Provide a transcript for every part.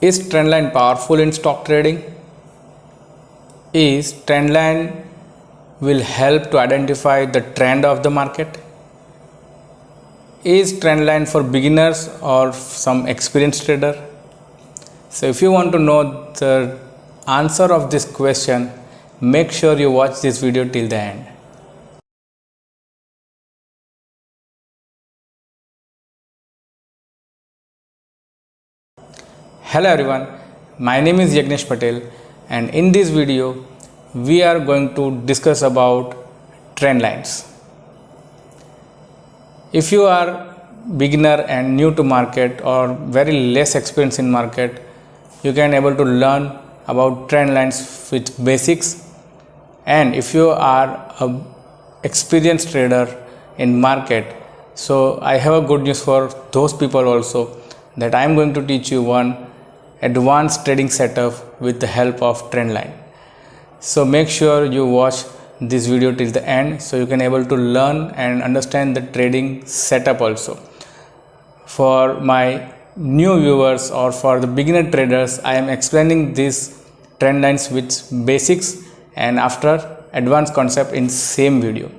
Is trendline powerful in stock trading? Is trendline will help to identify the trend of the market? Is trendline for beginners or some experienced trader? So if you want to know the answer of this question, make sure you watch this video till the end. Hello everyone, my name is Yagnesh Patel, and in this video we are going to discuss about trend lines. If you are beginner and new to market or very less experience in market, you can able to learn about trend lines with basics. And if you are a experienced trader in market, so I have a good news for those people also, that I am going to teach you one advanced trading setup with the help of trend line. So make sure you watch this video till the end, so you can able to learn and understand the trading setup also. For my new viewers or for the beginner traders, I am explaining these trend lines with basics and after advanced concept in same video.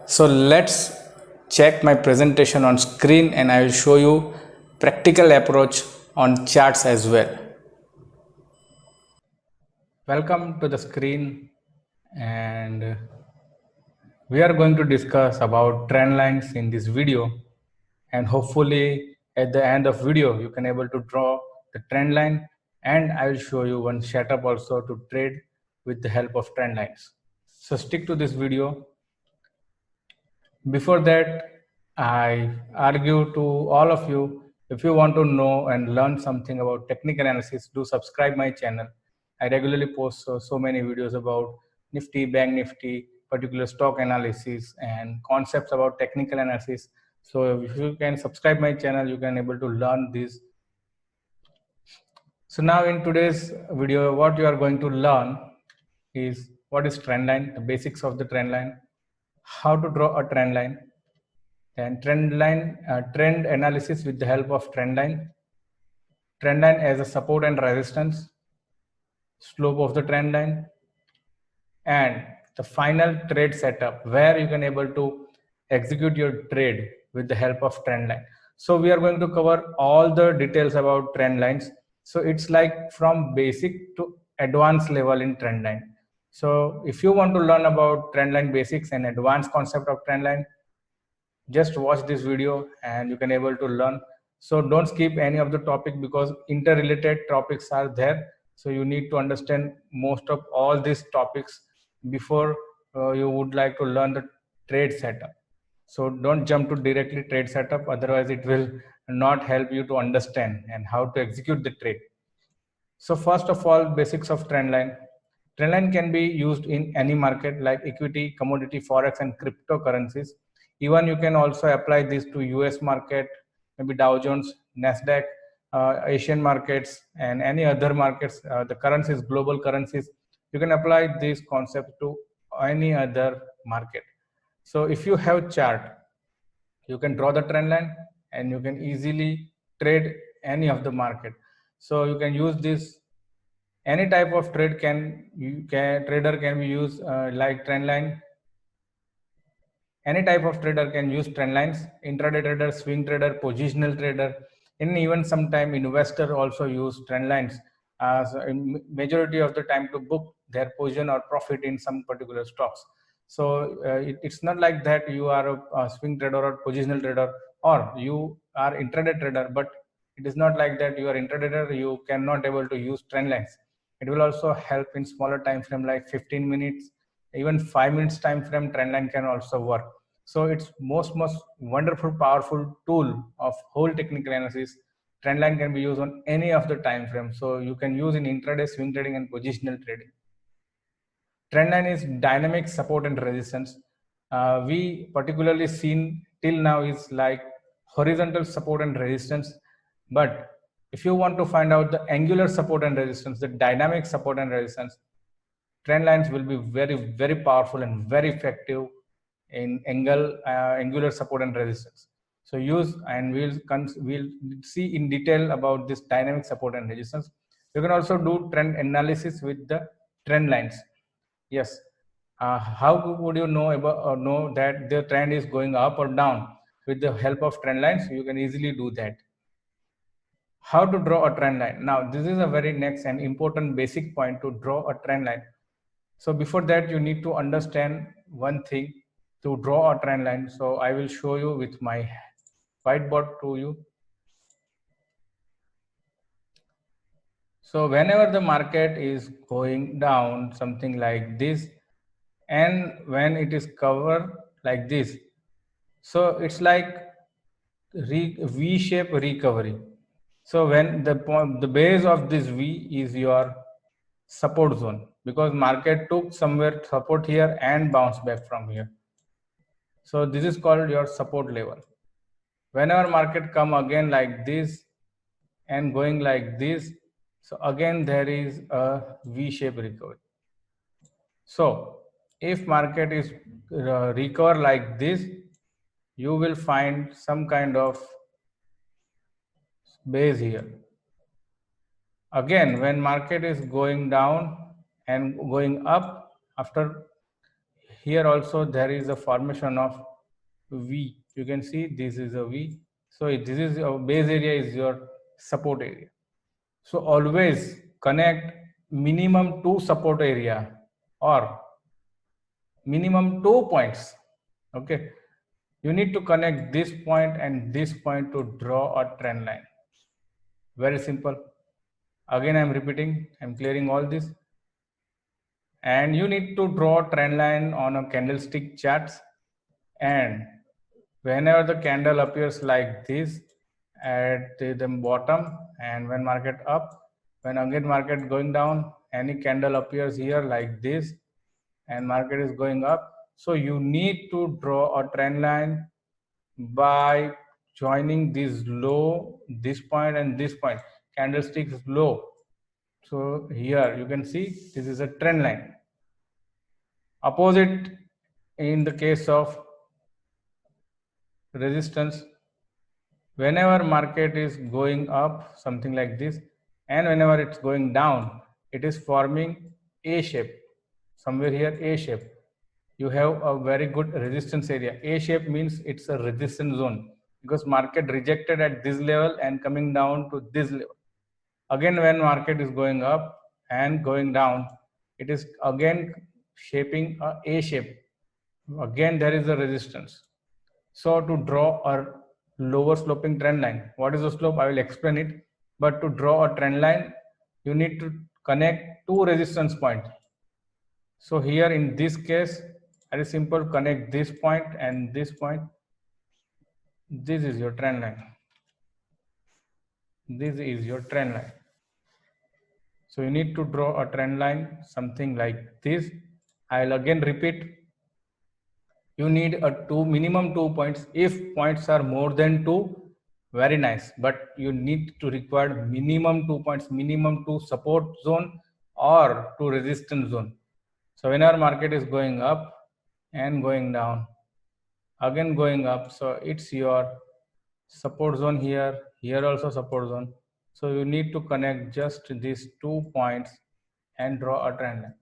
So let's check my presentation on screen and I will show you practical approach on charts as well. Welcome to the screen, and we are going to discuss about trend lines in this video, and hopefully at the end of video you can able to draw the trend line, and I will show you one setup also to trade with the help of trend lines. So stick to this video. Before that, I argue to all of you, if you want to know and learn something about technical analysis, do subscribe my channel. I regularly post so many videos about Nifty, Bank Nifty, particular stock analysis and concepts about technical analysis. So if you can subscribe my channel, you can able to learn this. So now in today's video, what you are going to learn is what is trend line, the basics of the trend line, how to draw a trend line, and trend analysis with the help of trend line as a support and resistance, slope of the trend line, and the final trade setup where you can able to execute your trade with the help of trend line. So we are going to cover all the details about trend lines. So it's like from basic to advanced level in trend line. So if you want to learn about trend line basics and advanced concept of trend line, just watch this video and you can able to learn. So don't skip any of the topic because interrelated topics are there, so you need to understand most of all these topics before you would like to learn the trade setup. So don't jump to directly trade setup, otherwise it will not help you to understand and how to execute the trade. So first of all, basics of trend line. Trend line can be used in any market like equity, commodity, forex, and cryptocurrencies. Even you can also apply this to US market, maybe Dow Jones, Nasdaq, Asian markets, and any other markets. The currencies, global currencies, you can apply this concept to any other market. So if you have chart, you can draw the trend line and you can easily trade any of the market. So you can use this. Any type of trade trader can be used like trend line. Any type of trader can use trend lines. Intraday trader, swing trader, positional trader, and even sometime investor also use trend lines as in majority of the time to book their position or profit in some particular stocks. So it's not like that you are a swing trader or positional trader, or you are intraday trader, but it is not like that you are intraday trader, you cannot able to use trend lines. It will also help in smaller time frame like 15 minutes, even 5 minutes time frame. Trend line can also work. So it's most wonderful, powerful tool of whole technical analysis. Trend line can be used on any of the time frame. So you can use in intraday, swing trading, and positional trading. Trend line is dynamic support and resistance. We particularly seen till now is like horizontal support and resistance. But if you want to find out the angular support and resistance, the dynamic support and resistance, trend lines will be very powerful and very effective in angular support and resistance. So use, and we'll see in detail about this dynamic support and resistance. You can also do trend analysis with the trend lines. Yes. How would you know that the trend is going up or down? With the help of trend lines, you can easily do that. How to draw a trend line? Now, this is a very next and important basic point to draw a trend line. So before that, you need to understand one thing to draw a trend line. So I will show you with my whiteboard to you. So whenever the market is going down, something like this, and when it is covered like this, so it's like V-shape recovery. So when the base of this V is your support zone, because market took somewhere support here and bounced back from here. So this is called your support level. Whenever market come again like this and going like this, so again there is a V-shaped recovery. So if market is recover like this, you will find some kind of base here. Again, when market is going down and going up, after here also there is a formation of V. You can see this is a V. So this is your base area, is your support area. So always connect minimum 2 support area or minimum 2 points. Okay. You need to connect this point and this point to draw a trend line. Very simple. Again, I'm repeating, I'm clearing all this. And you need to draw trend line on a candlestick charts. And whenever the candle appears like this at the bottom, and when market up, when again market going down, any candle appears here like this and market is going up. So you need to draw a trend line by joining this low, this point and this point, candlestick is low. So here you can see this is a trend line. Opposite in the case of resistance, whenever market is going up, something like this, and whenever it's going down, it is forming A shape. Somewhere here A shape. You have a very good resistance area. A shape means it's a resistance zone, because market rejected at this level and coming down to this level. Again, when market is going up and going down, it is again shaping a A shape. Again, there is a resistance. So to draw a lower sloping trend line, what is the slope? I will explain it. But to draw a trend line, you need to connect 2 resistance points. So here in this case, very simple, connect this point and this point. This is your trend line. This is your trend line. So you need to draw a trend line, something like this. I'll again repeat. You need a minimum 2 points. If points are more than 2, very nice. But you need to require minimum 2 points, minimum 2 support zone or 2 resistance zone. So when our market is going up and going down, again going up, so it's your support zone here, here also support zone. So you need to connect just these 2 points and draw a trend line.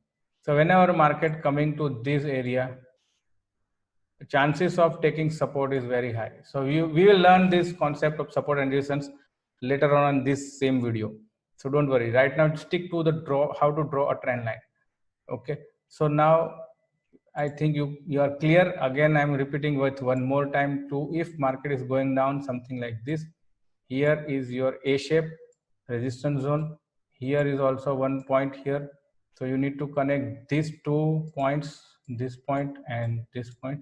So whenever market coming to this area, the chances of taking support is very high. So we will learn this concept of support and resistance later on in this same video. So don't worry. Right now, stick to the how to draw a trend line. Okay. So now I think you are clear. Again, I'm repeating with one more time too. If market is going down, something like this, here is your A shape resistance zone. Here is also one point here. So you need to connect these 2 points, this point and this point,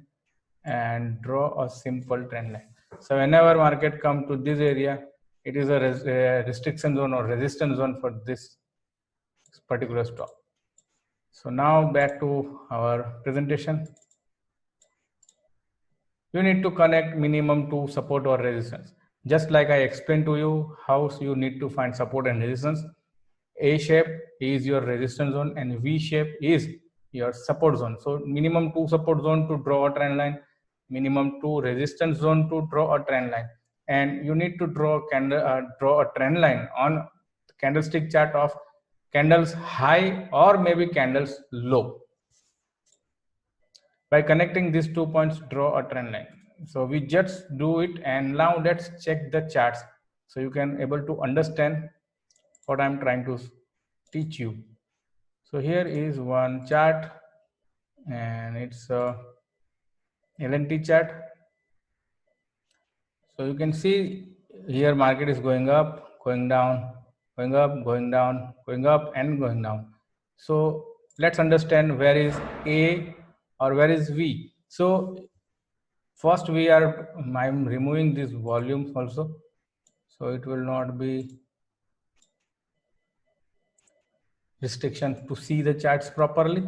and draw a simple trend line. So whenever market come to this area, it is a restriction zone or resistance zone for this particular stock. So now back to our presentation. You need to connect minimum 2 support or resistance. Just like I explained to you how you need to find support and resistance. A shape is your resistance zone and V shape is your support zone. So minimum 2 support zone to draw a trend line, minimum 2 resistance zone to draw a trend line, and you need to draw a trend line on candlestick chart of candles high or maybe candles low. By connecting these 2 points, draw a trend line. So we just do it, and now let's check the charts so you can able to understand what I'm trying to teach you. So here is one chart, and it's a LNT chart. So you can see here market is going up, going down, going up, going down, going up, and going down. So let's understand where is A or where is V. So first I'm removing these volumes also, so it will not be restriction to see the charts properly.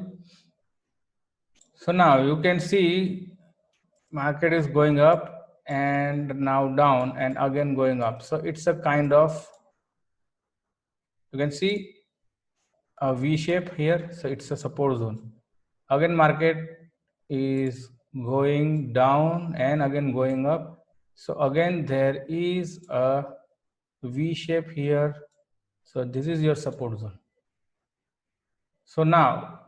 So now you can see market is going up and now down and again going up. So it's a kind of, you can see a V shape here. So it's a support zone. Again market is going down and again going up. So again there is a V shape here. So this is your support zone. So now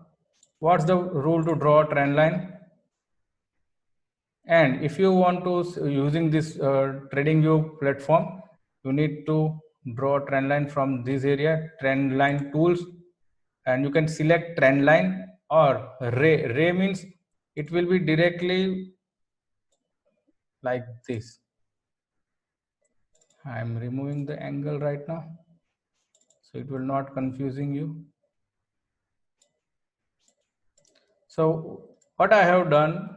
what's the rule to draw a trend line? And if you want to using this TradingView platform, you need to draw a trend line from this area, trend line tools, and you can select trend line or ray. Ray means it will be directly like this. I'm removing the angle right now, so it will not confusing you. So what I have done,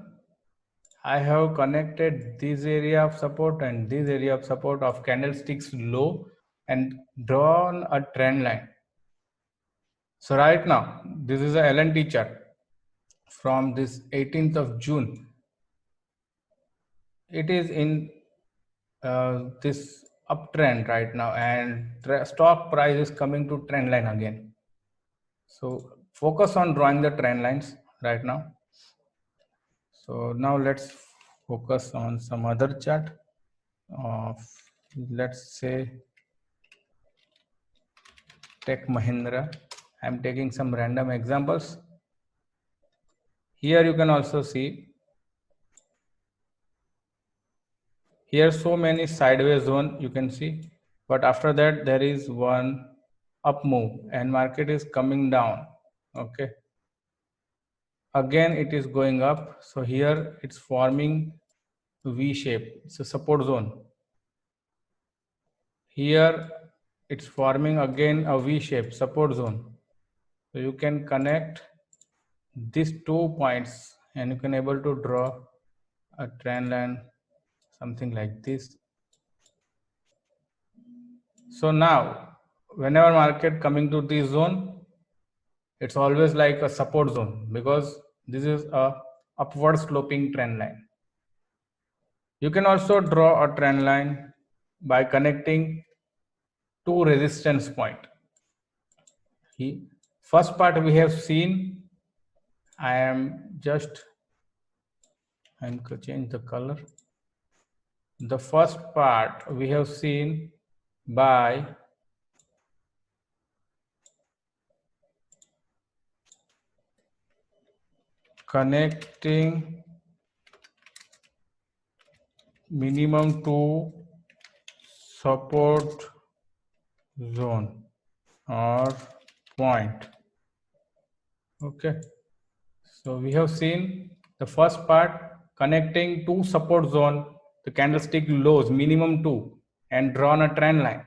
I have connected this area of support and this area of support of candlesticks low and drawn a trend line. So right now, this is a LNT chart from this 18th of June. It is in this uptrend right now, and stock price is coming to trend line again. So focus on drawing the trend lines right now. So now let's focus on some other chart of, let's say, Tech Mahindra. I'm taking some random examples. Here you can also see here so many sideways zone you can see, but after that there is one up move and market is coming down. Okay, again it is going up. So here it's forming V shape. It's a support zone. Here it's forming again a V shape, support zone. So you can connect these 2 points and you can able to draw a trend line, something like this. So now whenever market coming to this zone, it's always like a support zone because this is a upward sloping trend line. You can also draw a trend line by connecting 2 resistance point. First part we have seen, I'm change the color. The first part we have seen by connecting minimum to support zone or point. Okay, so we have seen the first part connecting two support zone, the candlestick lows minimum 2 and drawn a trend line.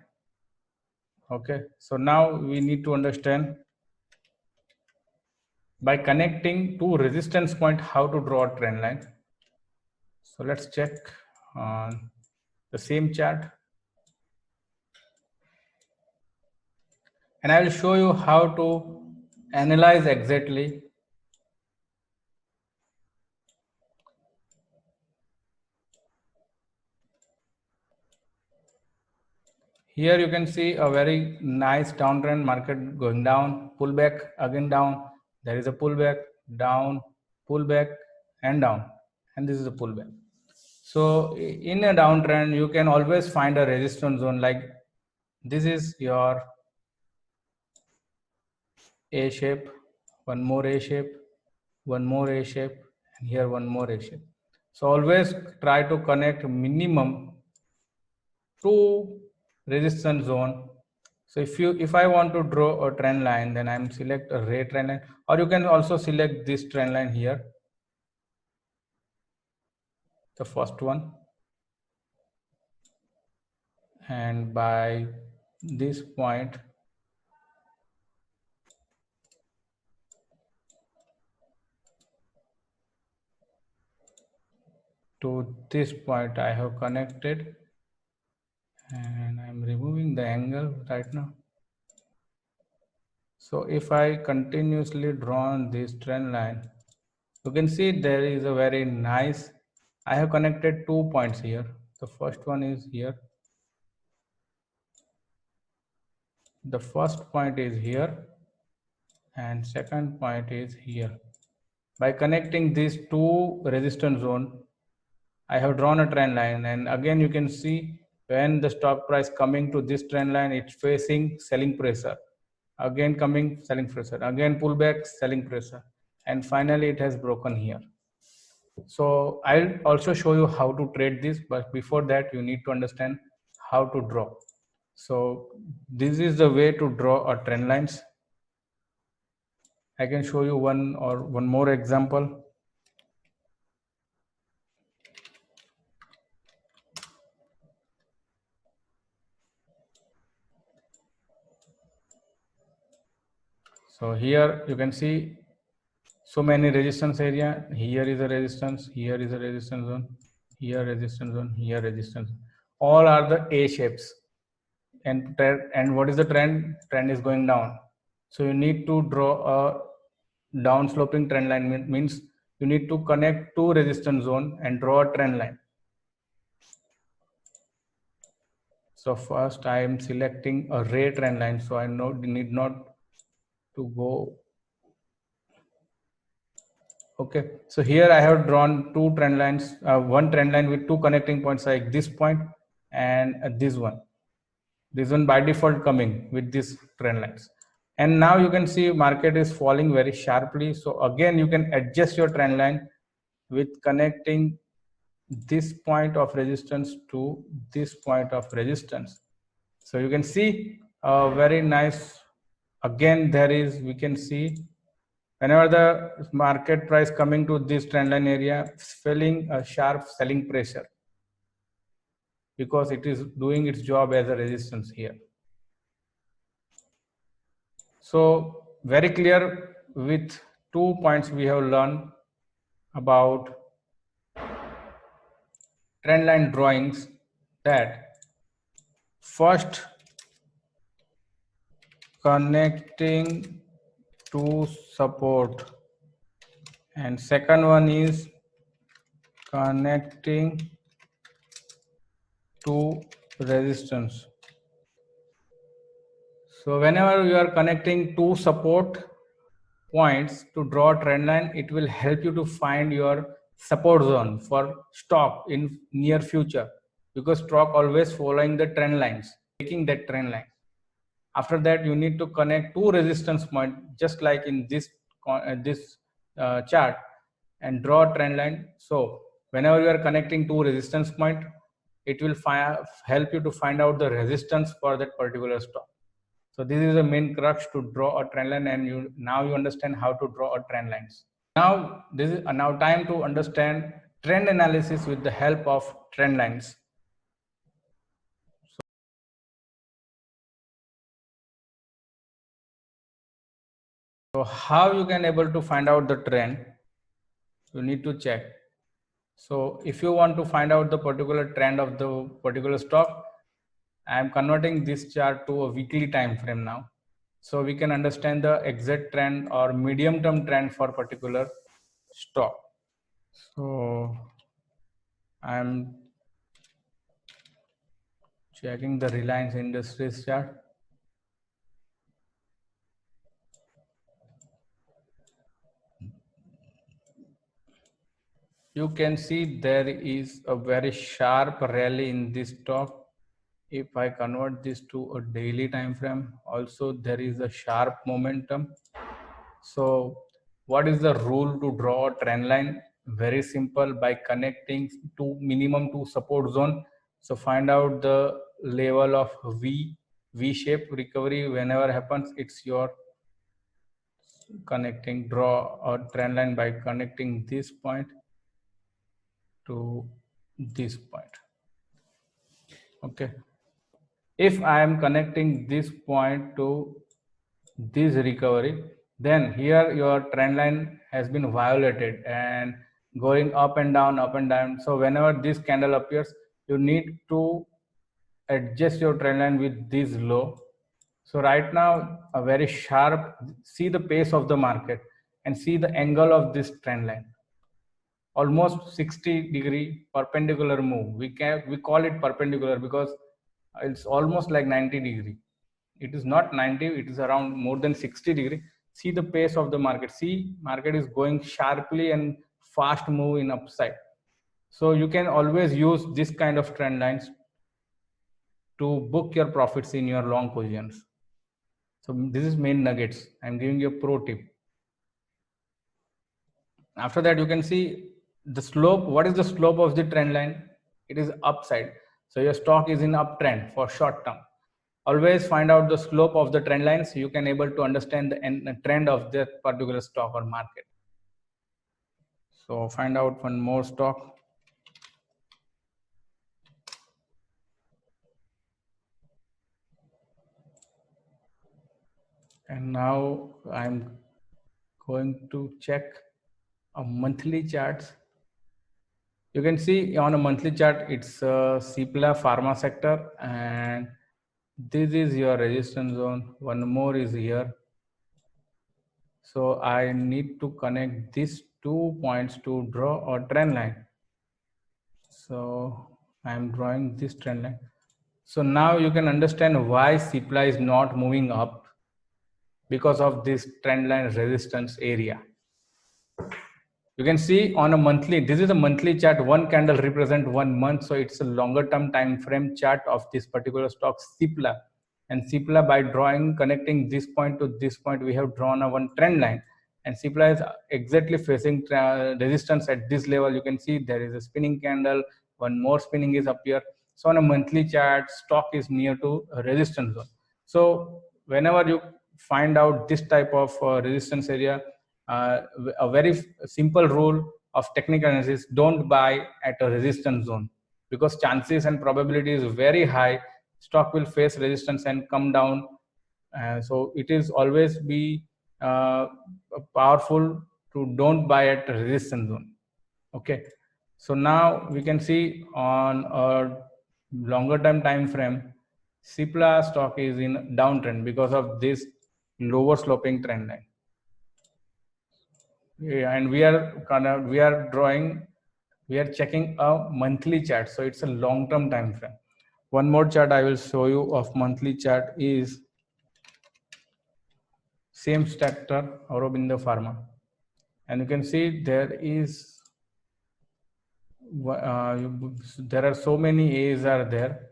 Okay, so now we need to understand by connecting two resistance point how to draw a trend line. So let's check on the same chart and I will show you how to analyze exactly. Here you can see a very nice downtrend, market going down, pullback, again down. There is a pullback, down, pullback, and down. And this is a pullback. So in a downtrend, you can always find a resistance zone. Like this is your A shape, one more A shape, one more A shape, and here one more A shape. So always try to connect minimum 2 resistance zone. So if I want to draw a trend line, then I'm select a ray trend line, or you can also select this trend line here, the first one, and by this point to this point I have connected, and I'm removing the angle right now. So if I continuously draw on this trend line, you can see there is a very nice, I have connected 2 points here. The first one is here. The first point is here and second point is here. By connecting these 2 resistance zone, I have drawn a trend line, and again you can see when the stock price coming to this trend line, it's facing selling pressure. Again coming selling pressure, again pullback selling pressure, and finally it has broken here. So I'll also show you how to trade this, but before that you need to understand how to draw. So this is the way to draw a trend lines. I can show you one more example. So here you can see so many resistance area. Here is a resistance, here is a resistance zone, here resistance zone, here resistance. All are the A shapes. And what is the trend? Trend is going down. So you need to draw a down sloping trend line, means you need to connect 2 resistance zone and draw a trend line. So first I am selecting a ray trend line, so I need not to go. Okay, so here I have drawn 2 trend lines, one trend line with 2 connecting points like this point and this one. This one by default coming with these trend lines. And now you can see market is falling very sharply. So again, you can adjust your trend line with connecting this point of resistance to this point of resistance. So you can see a very nice, again there is, we can see whenever the market price coming to this trend line area, feeling a sharp selling pressure because it is doing its job as a resistance here. So very clear with 2 points we have learned about trend line drawings, that first connecting to support and second one is connecting to resistance. So whenever you are connecting two support points to draw a trend line, it will help you to find your support zone for stock in near future, because stock always following the trend lines, taking that trend line. After that, you need to connect two resistance point, just like in this chart, and draw a trend line. So whenever you are connecting two resistance point, it will help you to find out the resistance for that particular stock. So this is the main crux to draw a trend line, and now you understand how to draw a trend lines. Now this is now time to understand trend analysis with the help of trend lines. So how you can able to find out the trend? You need to check. So if you want to find out the particular trend of the particular stock, I am converting this chart to a weekly time frame now. So we can understand the exact trend or medium term trend for particular stock. So I am checking the Reliance Industries chart. you can see there is a very sharp rally in this stock. If I convert this to a daily time frame, also there is a sharp momentum. So what is the rule to draw a trend line? Very simple, by connecting to minimum two support zone. So find out the level of V shape recovery. Whenever happens, it's your connecting, draw a trend line by connecting this point to this point. Okay. If I am connecting this point to this recovery, then here your trend line has been violated and going up and down, up and down. So whenever this candle appears, you need to adjust your trend line with this low. So right now, a very sharp, see the pace of the market and see the angle of this trend line. Almost 60-degree perpendicular move. We call it perpendicular because it's almost like 90-degree. It is not 90, it is around more than 60-degree. See the pace of the market. See, market is going sharply and fast move in upside. So you can always use this kind of trend lines to book your profits in your long positions. So this is main nuggets. I'm giving you a pro tip. After that, you can see the slope. What is the slope of the trend line? It is upside. So your stock is in uptrend for short term. Always find out the slope of the trend line so you can able to understand the trend of that particular stock or market. So find out one more stock. And now I'm going to check a monthly charts. You can see on a monthly chart, it's Cipla pharma sector, and this is your resistance zone. One more is here. So I need to connect these 2 points to draw a trend line. So I'm drawing this trend line. So now you can understand why Cipla is not moving up, because of this trend line resistance area. You can see on a monthly, this is a monthly chart, one candle represent 1 month. So it's a longer term time frame chart of this particular stock, Cipla. And Cipla, by drawing, connecting this point to this point, we have drawn a one trend line. And Cipla is exactly facing resistance at this level. You can see there is a spinning candle, one more spinning is up here. So on a monthly chart, stock is near to a resistance zone. So whenever you find out this type of resistance area, a very simple rule of technical analysis: don't buy at a resistance zone, because chances and probability is very high stock will face resistance and come down. So it is always be powerful to don't buy at a resistance zone. Okay, so now we can see on a longer time frame, Cipla stock is in downtrend because of this lower sloping trend line. Yeah, and we are drawing, we are checking a monthly chart, so it's a long term time frame. One more chart I will show you of monthly chart is same sector, Aurobindo Pharma, and you can see there is there are so many A's are there,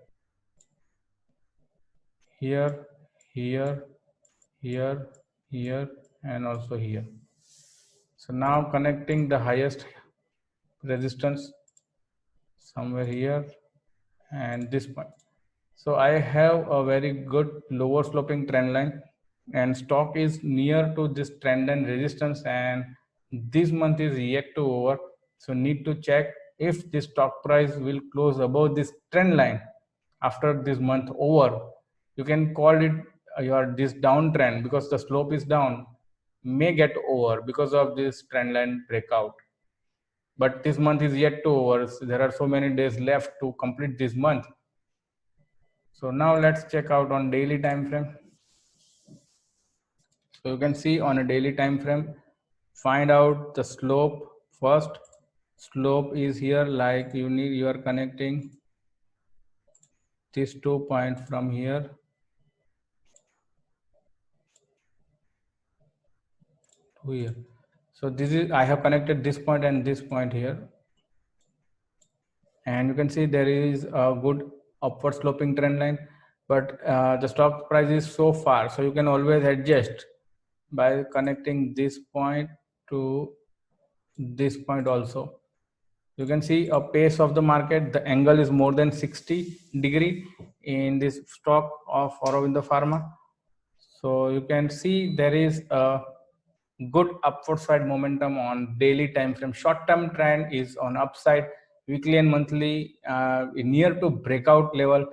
here, here, here, here, and also here. So now connecting the highest resistance somewhere here and this point. So I have a very good lower sloping trend line, and stock is near to this trend line resistance, and this month is yet to over. So need to check if the stock price will close above this trend line after this month over. You can call it your this downtrend, because the slope is down, may get over because of this trend line breakout. But this month is yet to over. So there are so many days left to complete this month. So now let's check out on daily time frame. So you can see on a daily time frame, find out the slope first. Slope is here, like you are connecting these 2 points from here to here. So this is, I have connected this point and this point here. and you can see there is a good upward sloping trend line, but the stock price is so far, so you can always adjust by connecting this point to this point also. You can see a pace of the market, the angle is more than 60° in this stock of Aurobindo Pharma. So you can see there is a good upward side momentum on daily time frame. Short term trend is on upside, weekly and monthly near to breakout level.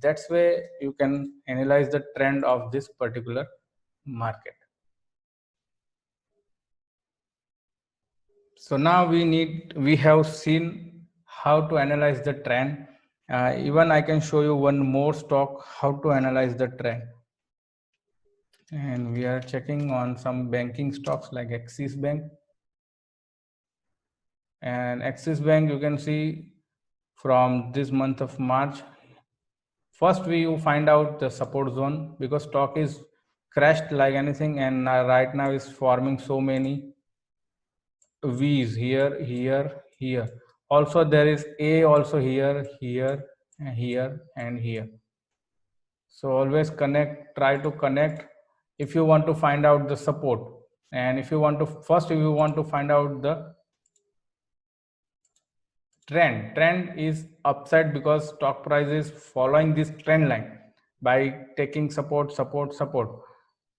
That's where you can analyze the trend of this particular market. So now we have seen how to analyze the trend. Even I can show you one more stock how to analyze the trend. And we are checking on some banking stocks like Axis Bank. And Axis Bank, you can see from this month of March, first we find out the support zone, because stock is crashed like anything, and right now is forming so many V's here, here, here. Also there is A also here, here, and here, and here. So always connect, try to connect if you want to find out the support. And if you want to, first if you want to find out the trend is upside, because stock price is following this trend line by taking support, support, support.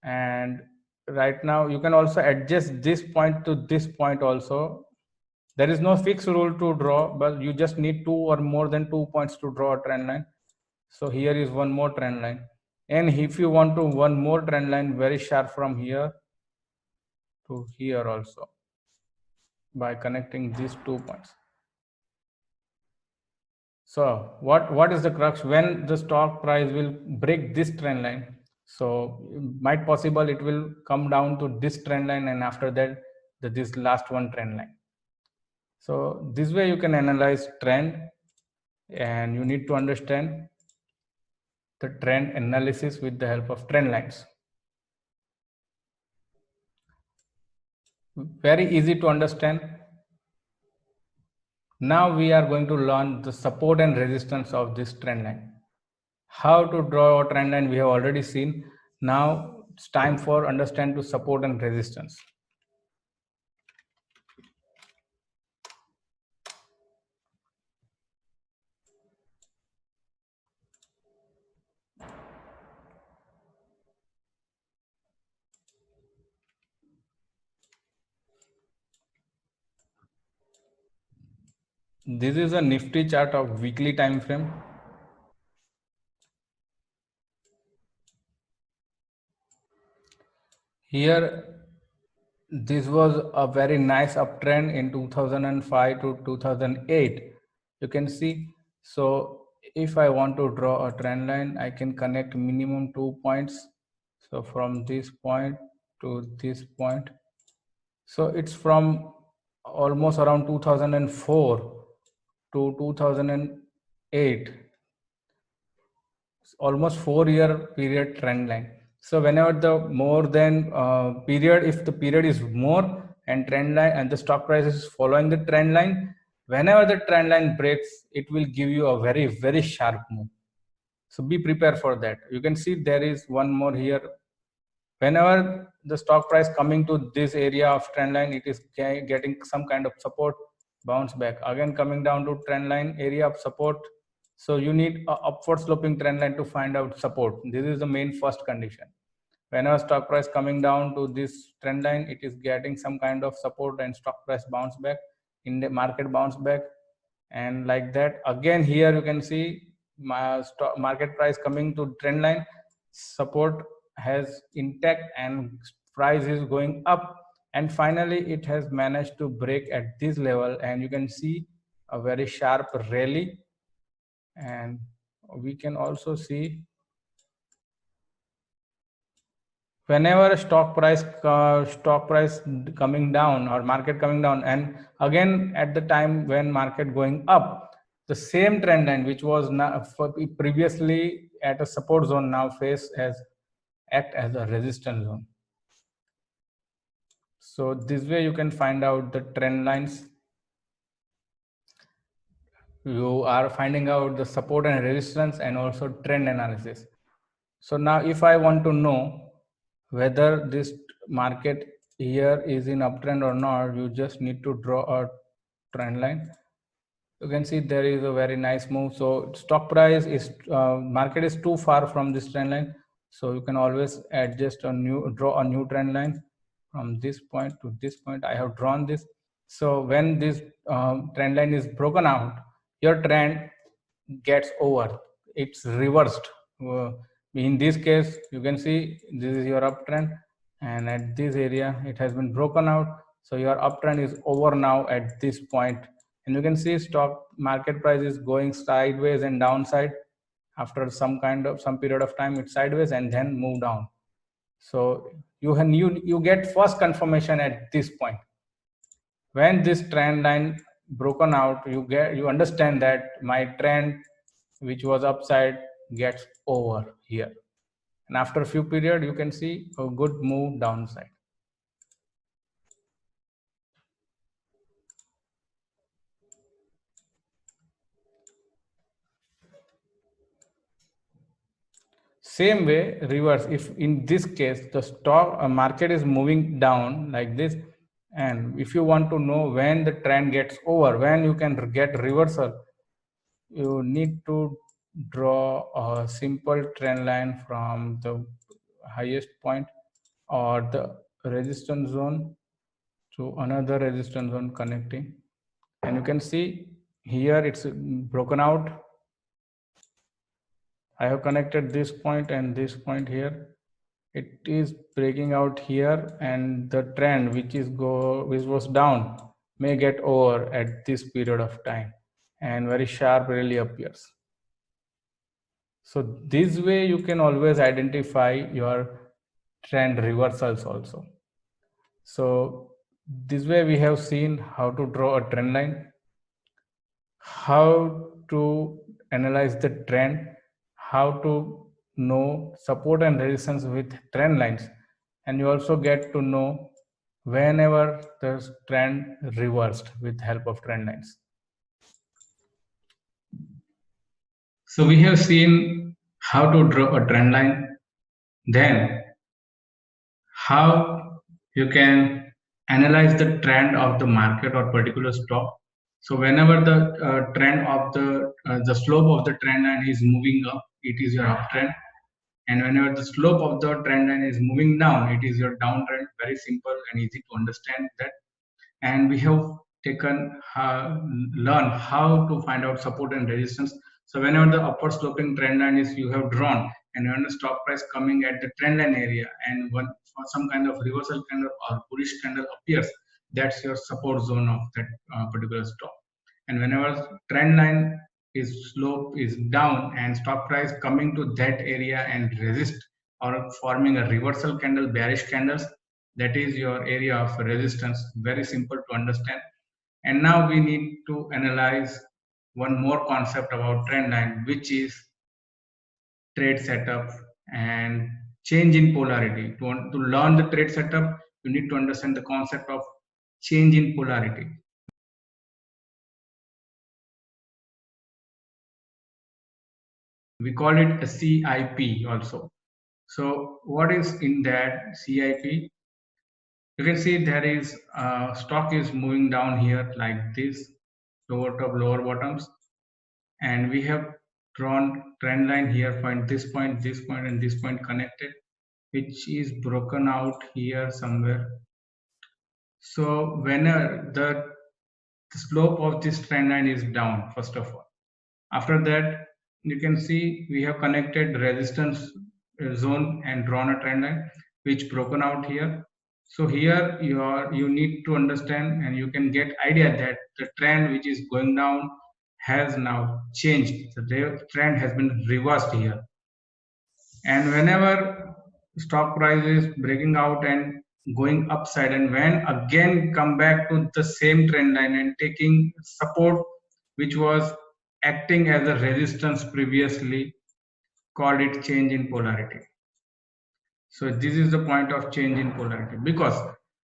And right now you can also adjust this point to this point also. There is no fixed rule to draw, but you just need 2 or more than 2 points to draw a trend line. So here is one more trend line. And if you want to one more trend line very sharp from here to here also, by connecting these 2 points. So what is the crux? When the stock price will break this trend line, so might possible it will come down to this trend line, and after that this last one trend line. So this way you can analyze trend, and you need to understand the trend analysis with the help of trend lines. Very easy to understand. Now we are going to learn the support and resistance of this trend line. How to draw a trend line we have already seen. Now it's time for understand to support and resistance. This is a Nifty chart of weekly time frame. Here, this was a very nice uptrend in 2005 to 2008. You can see. So if I want to draw a trend line, I can connect minimum 2 points. So from this point to this point. So it's from almost around 2004 to 2008, almost 4-year period trend line. So whenever the more than period, if the period is more and trend line and the stock price is following the trend line, whenever the trend line breaks, it will give you a very, very sharp move. So be prepared for that. You can see there is one more here. Whenever the stock price coming to this area of trend line, it is getting some kind of support, bounce back, again coming down to trend line area of support. So you need a upward sloping trend line to find out support. This is the main first condition. Whenever stock price coming down to this trend line, it is getting some kind of support and stock price bounce back, in the market bounce back, and like that. Again here you can see my stock market price coming to trend line, support has intact and price is going up, and finally it has managed to break at this level, and you can see a very sharp rally. And we can also see whenever stock price coming down or market coming down, and again at the time when market going up, the same trend line which was previously at a support zone now act as a resistance zone. So this way you can find out the trend lines. you are finding out the support and resistance and also trend analysis. So now if I want to know whether this market here is in uptrend or not, you just need to draw a trend line. You can see there is a very nice move. So stock price is market is too far from this trend line, so you can always adjust a new, draw a new trend line from this point to this point. I have drawn this. So when this trend line is broken out, your trend gets over, it's reversed. In this case, you can see this is your uptrend, and at this area it has been broken out. So your uptrend is over now at this point, and you can see stock market price is going sideways and downside. After some period of time, it's sideways and then move down. So you get first confirmation at this point. When this trend line broken out, you understand that my trend which was upside gets over here, and after a few period you can see a good move downside. Same way reverse, if in this case the stock market is moving down like this, and if you want to know when the trend gets over, when you can get reversal, you need to draw a simple trend line from the highest point or the resistance zone to another resistance zone connecting, and you can see here it's broken out. I have connected this point and this point here. It is breaking out here, and the trend which was down may get over at this period of time, and very sharp rally appears. So this way you can always identify your trend reversals also. So this way we have seen how to draw a trend line, how to analyze the trend, how to know support and resistance with trend lines, and you also get to know whenever the trend reversed with help of trend lines. So we have seen how to draw a trend line, then how you can analyze the trend of the market or particular stock. So whenever the trend of the slope of the trend line is moving up, it is your uptrend, and whenever the slope of the trend line is moving down, it is your downtrend. Very simple and easy to understand that. And we have learned how to find out support and resistance. So whenever the upward sloping trend line is you have drawn, and when the stock price coming at the trend line area, and when for some kind of reversal candle or bullish candle appears, that's your support zone of that particular stock. And whenever trend line is slope is down and stock price coming to that area and resist or forming a reversal candle, bearish candles, that is your area of resistance. Very simple to understand. And now we need to analyze one more concept about trend line, which is trade setup and change in polarity. To learn the trade setup, you need to understand the concept of change in polarity. We call it a CIP also. So what is in that CIP? You can see there is stock is moving down here like this, lower top, lower bottoms, and we have drawn trend line here from this point, and this point connected, which is broken out here somewhere. So whenever the slope of this trend line is down, first of all, after that you can see we have connected resistance zone and drawn a trend line which broken out here. So here you need to understand and you can get idea that the trend which is going down has now changed. The trend has been reversed here, and whenever stock price is breaking out and going upside, and when again come back to the same trend line and taking support which was acting as a resistance previously, called it change in polarity. So this is the point of change in polarity, because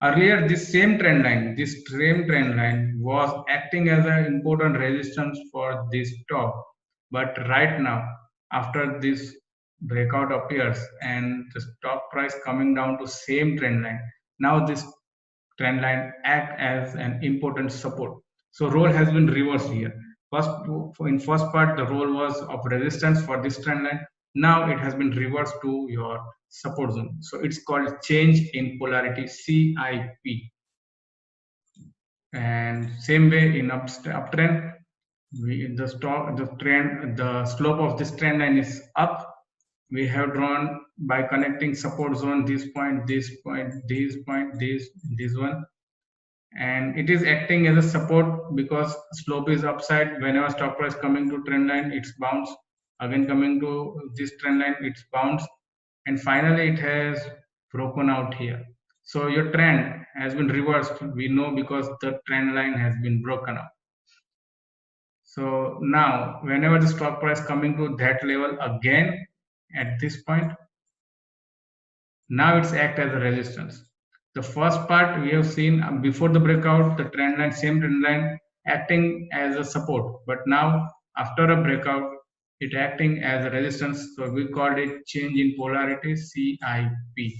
Earlier, this same trend line was acting as an important resistance for this top. But right now, after this breakout appears and the stock price coming down to same trend line, now this trend line act as an important support. So role has been reversed here. First, in first part, the role was of resistance for this trend line. Now it has been reversed to your support zone. So it's called change in polarity, CIP. And same way in uptrend, the slope of this trend line is up. We have drawn by connecting support zone, this point, this point, this point, this one, and it is acting as a support because slope is upside. Whenever stock price coming to trend line, it's bounce, again coming to this trend line, it's bounce, and finally it has broken out here. So your trend has been reversed, we know, because the trend line has been broken up. So now whenever the stock price coming to that level again at this point, now it's act as a resistance. The first part we have seen before the breakout, the trend line, same trend line acting as a support. But now after a breakout, it acting as a resistance. So we called it change in polarity, CIP.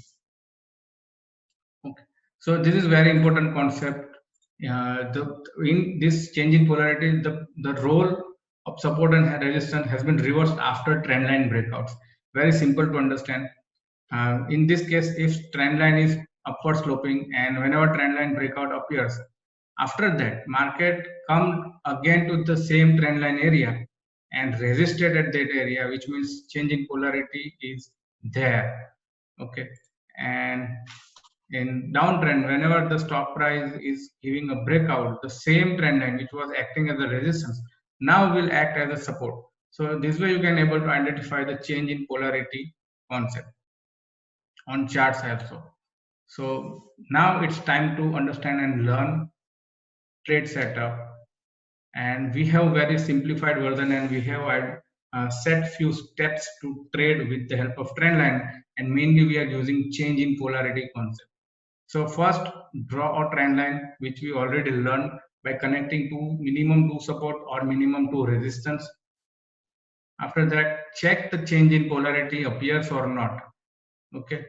Okay. So this is very important concept. In this change in polarity, the role of support and resistance has been reversed after trend line breakouts. Very simple to understand. In this case, if trend line is upward sloping and whenever trend line breakout appears, after that market come again to the same trend line area and resisted at that area, which means change in polarity is there. Okay. And in downtrend, whenever the stock price is giving a breakout, the same trend line which was acting as a resistance now will act as a support. So this way you can able to identify the change in polarity concept on charts also. So now it's time to understand and learn trade setup, and we have very simplified version, and we have set few steps to trade with the help of trend line, and mainly we are using change in polarity concept. So first, draw a trend line, which we already learned by connecting to minimum two support or minimum two resistance. After that, check the change in polarity appears or not. Okay.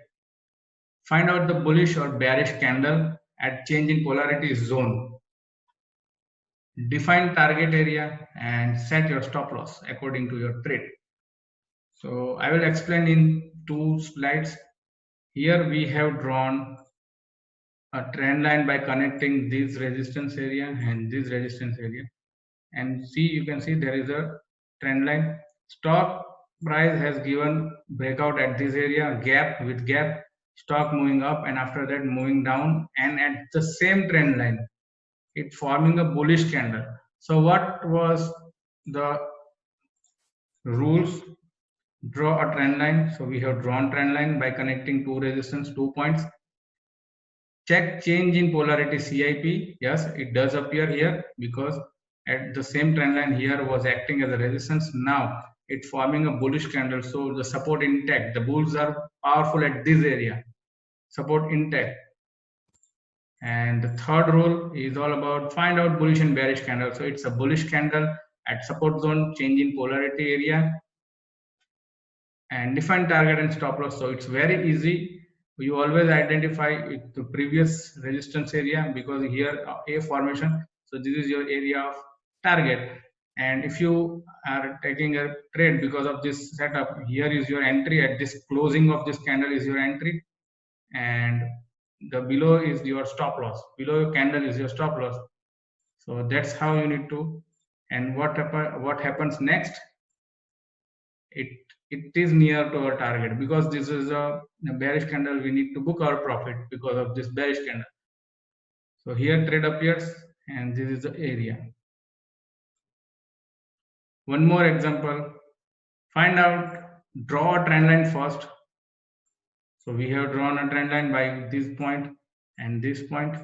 Find out the bullish or bearish candle at change in polarity zone. Define target area and set your stop loss according to your trade. So I will explain in 2 slides. Here we have drawn a trend line by connecting this resistance area and this resistance area, and see, you can see there is a trend line. Stock price has given breakout at this area, gap with gap, stock moving up and after that moving down, and at the same trend line it forming a bullish candle. So what was the rules? Draw a trend line. So we have drawn trend line by connecting two resistance, 2 points. Check change in polarity, CIP. Yes, it does appear here because at the same trend line here was acting as a resistance. Now it's forming a bullish candle, so the support intact. The bulls are powerful at this area, support intact. And the third rule is all about find out bullish and bearish candle. So it's a bullish candle at support zone, change in polarity area, and define target and stop loss. So it's very easy. You always identify the previous resistance area because here a formation. So this is your area of target. And if you are taking a trade because of this setup, here is your entry. At this closing of this candle is your entry, and the below is your stop loss. Below your candle is your stop loss. So that's how you need to. And what happens next? It is near to our target because this is a bearish candle. We need to book our profit because of this bearish candle. So here trade appears, and this is the area. One more example. Find out, draw a trend line first. So we have drawn a trend line by this point and this point.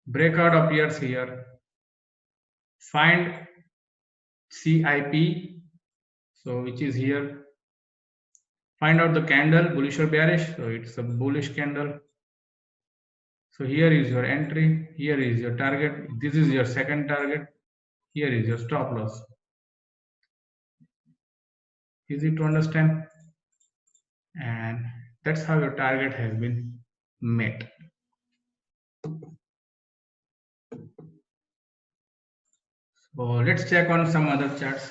Breakout appears here. Find CIP, so which is here. Find out the candle, bullish or bearish. So it's a bullish candle. So here is your entry, here is your target, this is your second target, here is your stop loss. Easy to understand? And that's how your target has been met. So let's check on some other charts.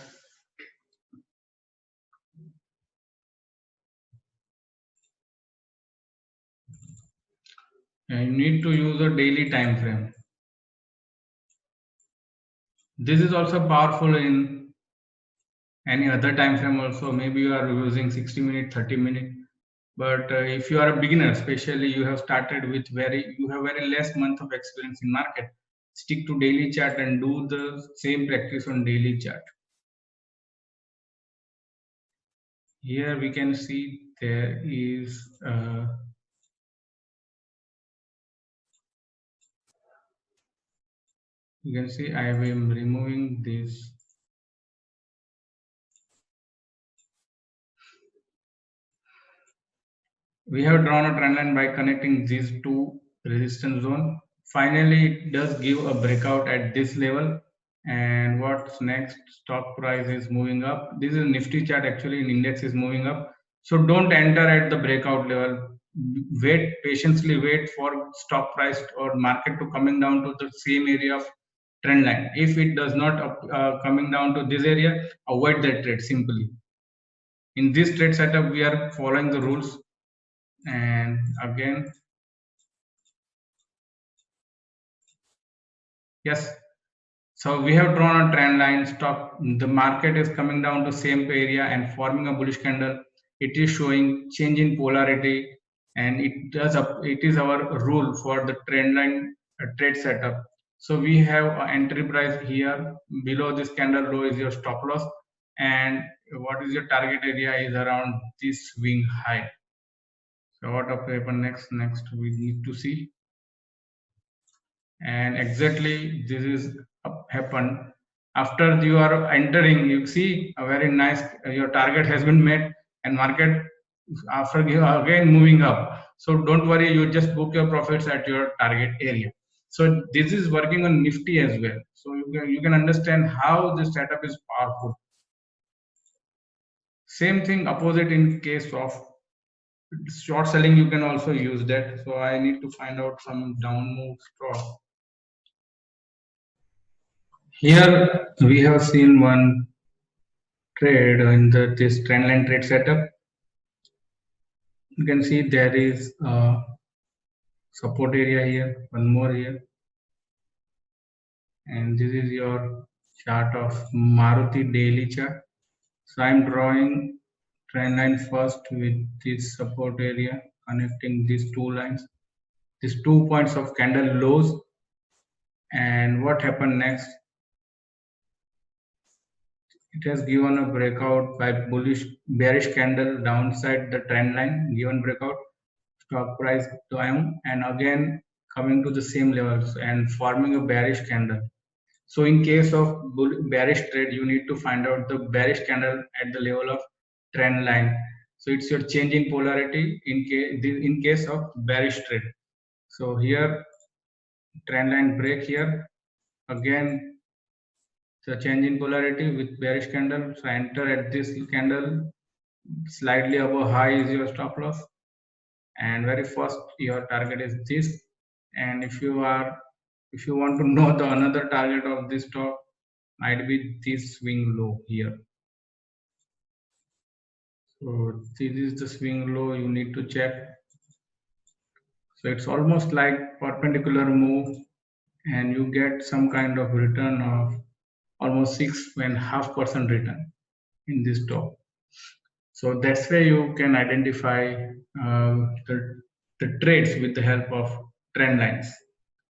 And you need to use a daily time frame. This is also powerful in any other time frame also. Maybe you are using 60 minutes, 30 minutes. But if you are a beginner, especially you have started with you have very less month of experience in market, stick to daily chart and do the same practice on daily chart. Here we can see there is you can see I am removing this. We have drawn a trend line by connecting these two resistance zone. Finally, it does give a breakout at this level. And what's next? Stock price is moving up. This is Nifty chart actually, in index is moving up. So don't enter at the breakout level. Wait, patiently wait for stock price or market to coming down to the same area of trend line. If it does not coming down to this area, avoid that trade simply. In this trade setup, we are following the rules. And again, yes, so we have drawn a trend line. Stock, the market is coming down to same area and forming a bullish candle. It is showing change in polarity, and it is our rule for the trend line trade setup. So we have an entry price here. Below this candle low is your stop loss, and what is your target area is around this swing high. So what will happen next? Next we need to see. And exactly this is happened after you are entering. You see a very nice your target has been met, and market after again moving up. So don't worry, you just book your profits at your target area. So this is working on Nifty as well. So you can understand how this setup is powerful. Same thing opposite in case of short selling, you can also use that. So I need to find out some down move stop. Here we have seen one trade in this trendline trade setup. You can see there is a support area here, one more here, and this is your chart of Maruti daily chart. So I'm drawing trend line first with this support area, connecting these two lines, these 2 points of candle lows. And what happened next? It has given a breakout by bearish candle downside the trend line, given breakout, stock price down, and again coming to the same levels and forming a bearish candle. So in case of bearish trade, you need to find out the bearish candle at the level of trend line. So it's your change in polarity in case of bearish trade. So here trend line break here, again the change in polarity with bearish candle. So enter at this candle, slightly above high is your stop loss, and very first your target is this. And if you want to know the another target of this stock, might be this swing low here. So this is the swing low you need to check. So it's almost like perpendicular move, and you get some kind of return of almost 6.5% return in this stock. So that's where you can identify the trades with the help of trend lines.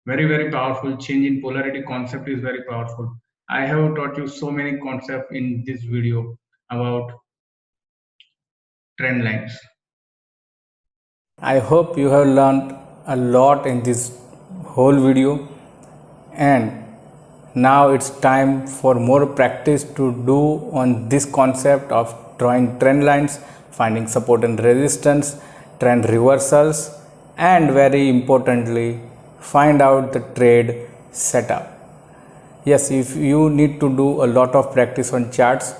Very, very powerful. Change in polarity concept is very powerful. I have taught you so many concepts in this video about trend lines. I hope you have learned a lot in this whole video, and now it's time for more practice to do on this concept of drawing trend lines, finding support and resistance, trend reversals, and very importantly find out the trade setup. Yes, if you need to do a lot of practice on charts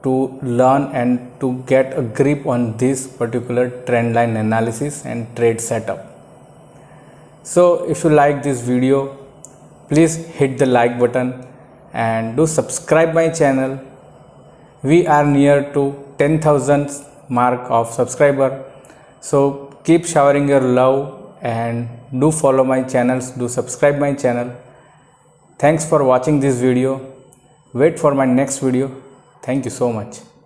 to learn and to get a grip on this particular trend line analysis and trade setup. So if you like this video, please hit the like button and do subscribe my channel. We are near to 10,000 mark of subscriber. So keep showering your love and do follow my channels, do subscribe my channel. Thanks for watching this video. Wait for my next video. Thank you so much.